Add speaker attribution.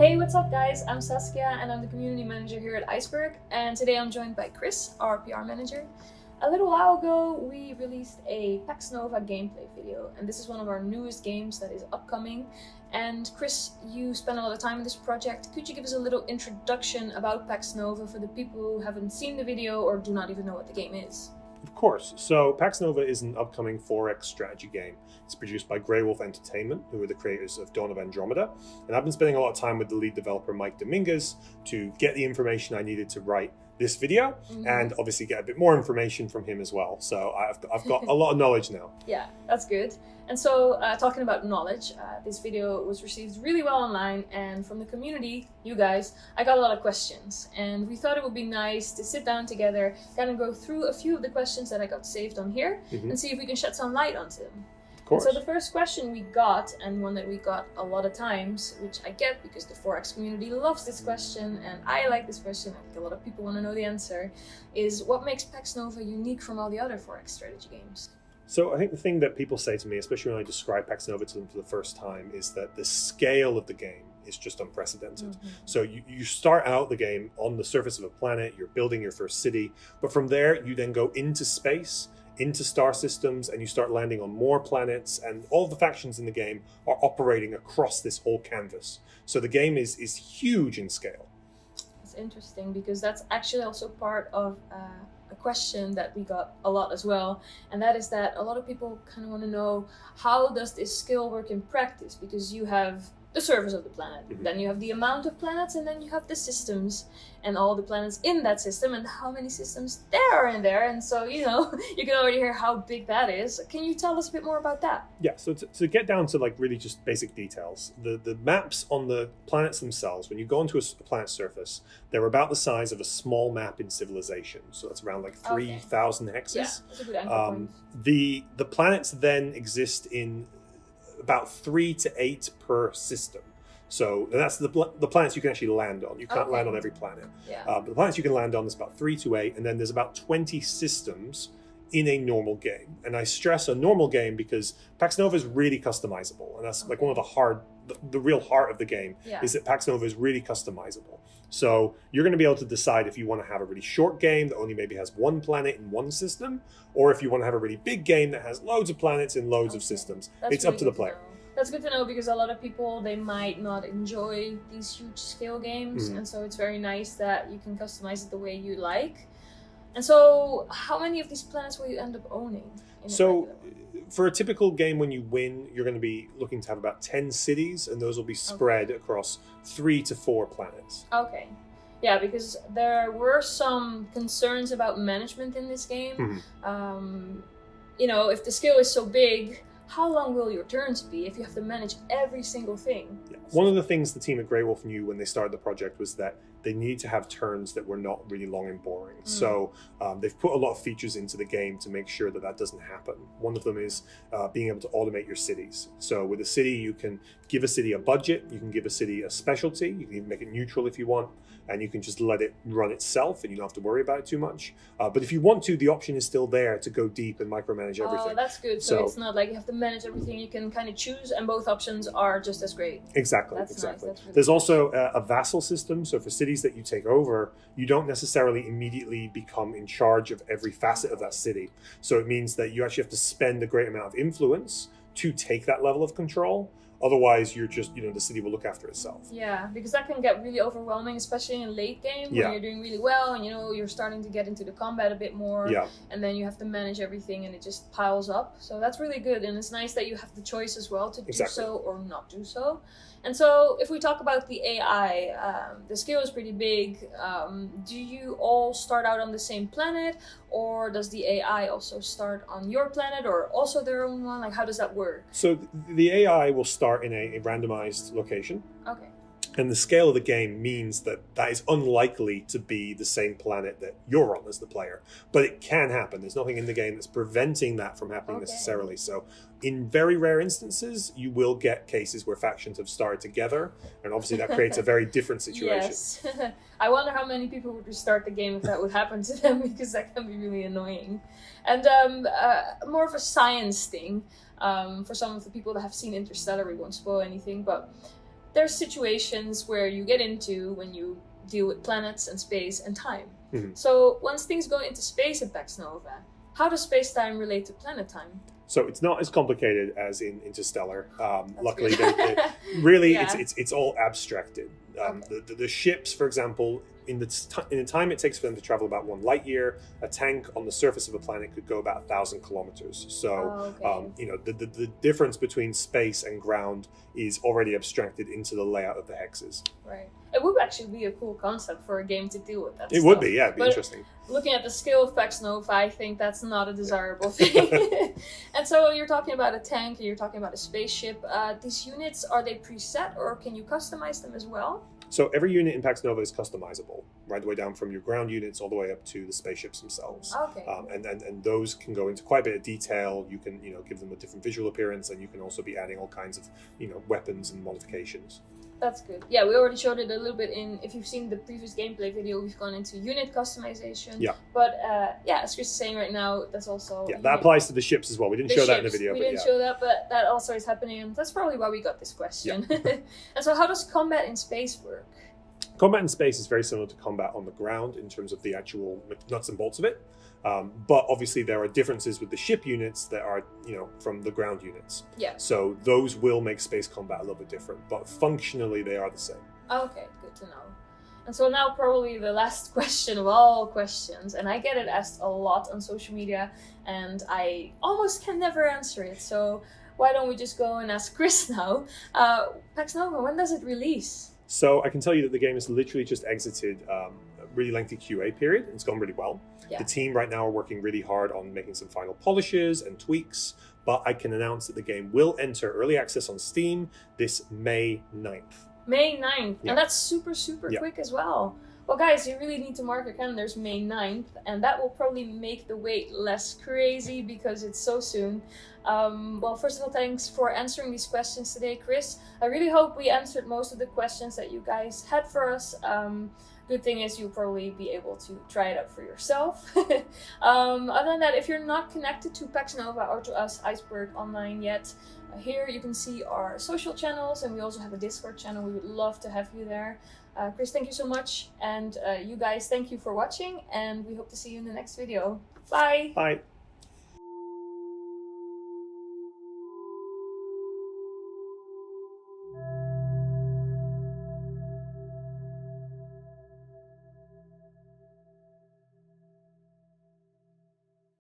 Speaker 1: Hey, what's up guys? I'm Saskia and I'm the community manager here at Iceberg, and today I'm joined by Chris, our PR manager. A little while ago we released a Pax Nova gameplay video, and this is one of our newest games that is upcoming. And Chris, you spent a lot of time in this project. Could you give us a little introduction about Pax Nova for the people who haven't seen the video or do not even know what the game is?
Speaker 2: Of course. So Pax Nova is an upcoming 4X strategy game. It's produced by Grey Wolf Entertainment, who are the creators of Dawn of Andromeda. And I've been spending a lot of time with the lead developer, Mike Dominguez, to get the information I needed to write this video, and obviously get a bit more information from him as well. So I've got a lot of knowledge now.
Speaker 1: Yeah, that's good. And so talking about knowledge, this video was received really well online, and from the community, you guys, I got a lot of questions. And we thought it would be nice to sit down together, kind of go through a few of the questions that I got saved on here, and see if we can shed some light onto them. So the first question we got, and one that we got a lot of times, which I get because the 4X community loves this question, and I like this question, I think a lot of people want to know the answer, is what makes Pax Nova unique from all the other 4X strategy games?
Speaker 2: So I think the thing that people say to me, especially when I describe Pax Nova to them for the first time, is that the scale of the game is just unprecedented. So you start out the game on the surface of a planet, you're building your first city, but from there you then go into space, into star systems, and you start landing on more planets, and all the factions in the game are operating across this whole canvas. So the game is huge in scale.
Speaker 1: It's interesting because that's actually also part of a question that we got a lot as well, and that is that a lot of people kind of want to know, how does this skill work in practice? Because you have the surface of the planet, then you have the amount of planets, and then you have the systems and all the planets in that system and how many systems there are in there. And so, you know, you can already hear how big that is. Can you tell us a bit more about that?
Speaker 2: Yeah, so to get down to like really just basic details, the maps on the planets themselves, when you go onto a planet's surface, they're about the size of a small map in Civilization. So that's around like 3,000 hexes.
Speaker 1: Yeah, that's a good anchor point.
Speaker 2: The planets then exist in about 3 to 8 per system. So that's the planets you can actually land on. You can't land on every planet. But the planets you can land on is about 3 to 8, and then there's about 20 systems in a normal game. And I stress a normal game because Pax Nova is really customizable, and that's like one of the real heart of the game is that Pax Nova is really customizable. So you're going to be able to decide if you want to have a really short game that only maybe has one planet in one system, or if you want to have a really big game that has loads of planets in loads of systems. It's up to the player.
Speaker 1: That's good to know, because a lot of people, they might not enjoy these huge scale games, and so it's very nice that you can customize it the way you like. And so how many of these planets will you end up owning? So
Speaker 2: for a typical game, when you win, you're going to be looking to have about 10 cities, and those will be spread across 3 to 4 planets.
Speaker 1: Okay. Yeah, because there were some concerns about management in this game. You know, if the scale is so big, how long will your turns be if you have to manage every single thing?
Speaker 2: Yeah. One of the things the team at Grey Wolf knew when they started the project was that they needed to have turns that were not really long and boring. So they've put a lot of features into the game to make sure that that doesn't happen. One of them is being able to automate your cities. So with a city, you can give a city a budget, you can give a city a specialty, you can even make it neutral if you want, and you can just let it run itself and you don't have to worry about it too much. But if you want to, the option is still there to go deep and micromanage everything.
Speaker 1: Oh, that's good. So it's not like you have to manage everything. You can kind of choose, and both options are just as great.
Speaker 2: Exactly.
Speaker 1: That's nice. That's really
Speaker 2: There's also a vassal system. So for cities that you take over, you don't necessarily immediately become in charge of every facet of that city. So it means that you actually have to spend a great amount of influence to take that level of control. Otherwise, you're just, you know, the city will look after itself.
Speaker 1: Yeah, because that can get really overwhelming, especially in late game when you're doing really well and, you know, you're starting to get into the combat a bit more. And then you have to manage everything and it just piles up. So that's really good. And it's nice that you have the choice as well to do so or not do so. And so if we talk about the AI, the scale is pretty big. Do you all start out on the same planet, or does the AI also start on your planet or also their own one? Like, how does that work?
Speaker 2: So the AI will start in a randomized location.
Speaker 1: Okay.
Speaker 2: And the scale of the game means that that is unlikely to be the same planet that you're on as the player. But it can happen. There's nothing in the game that's preventing that from happening necessarily. So in very rare instances, you will get cases where factions have started together. And obviously that creates a very different situation.
Speaker 1: Yes. I wonder how many people would restart the game if that would happen to them, because that can be really annoying. And more of a science thing. For some of the people that have seen Interstellar, we won't spoil anything, but there's situations where you get into when you deal with planets and space and time.
Speaker 2: Mm-hmm.
Speaker 1: So once things go into space at Pax Nova, how does space-time relate to planet time?
Speaker 2: So it's not as complicated as in Interstellar. Luckily, really,
Speaker 1: Yeah.
Speaker 2: it's all abstracted. The ships, for example, in the time it takes for them to travel about 1 light year, a tank on the surface of a planet could go about 1,000 kilometers. So, the difference between space and ground is already abstracted into the layout of the hexes.
Speaker 1: Right. It would actually be a cool concept for a game to deal with that.
Speaker 2: It would be, yeah, it'd be interesting.
Speaker 1: Looking at the scale of Pax Nova, I think that's not a desirable thing. And so you're talking about a tank, and you're talking about a spaceship. These units, are they preset, or can you customize them as well?
Speaker 2: So every unit in Pax Nova is customizable, right the way down from your ground units all the way up to the spaceships themselves.
Speaker 1: Okay.
Speaker 2: And those can go into quite a bit of detail. You can give them a different visual appearance, and you can also be adding all kinds of weapons and modifications.
Speaker 1: That's good. Yeah, we already showed it a little bit if you've seen the previous gameplay video, we've gone into unit customization.
Speaker 2: Yeah.
Speaker 1: But as Chris is saying right now, that's also...
Speaker 2: Yeah, that applies to the ships as well. We didn't show that in the video.
Speaker 1: We didn't show that, but that also is happening, and that's probably why we got this question. Yeah. And so how does combat in space work?
Speaker 2: Combat in space is very similar to combat on the ground in terms of the actual nuts and bolts of it. But obviously there are differences with the ship units that are, from the ground units.
Speaker 1: Yeah.
Speaker 2: So those will make space combat a little bit different, but functionally they are the same.
Speaker 1: Okay, good to know. And so now probably the last question of all questions, and I get it asked a lot on social media, and I almost can never answer it. So why don't we just go and ask Chris now? Pax Nova, when does it release?
Speaker 2: So I can tell you that the game has literally just exited a really lengthy QA period. It's gone really well. Yeah. The team right now are working really hard on making some final polishes and tweaks, but I can announce that the game will enter early access on Steam this May 9th.
Speaker 1: May 9th,
Speaker 2: yeah.
Speaker 1: And that's super quick as well. Well guys, you really need to mark your calendars May 9th, and that will probably make the wait less crazy because it's so soon. Well, first of all, thanks for answering these questions today, Chris. I really hope we answered most of the questions that you guys had for us. Good thing is you'll probably be able to try it out for yourself. Other than that, if you're not connected to Pax Nova or to us, Iceberg Online yet, here you can see our social channels, and we also have a Discord channel. We would love to have you there. Chris, thank you so much, and you guys, thank you for watching, and we hope to see you in the next video. Bye!
Speaker 2: Bye!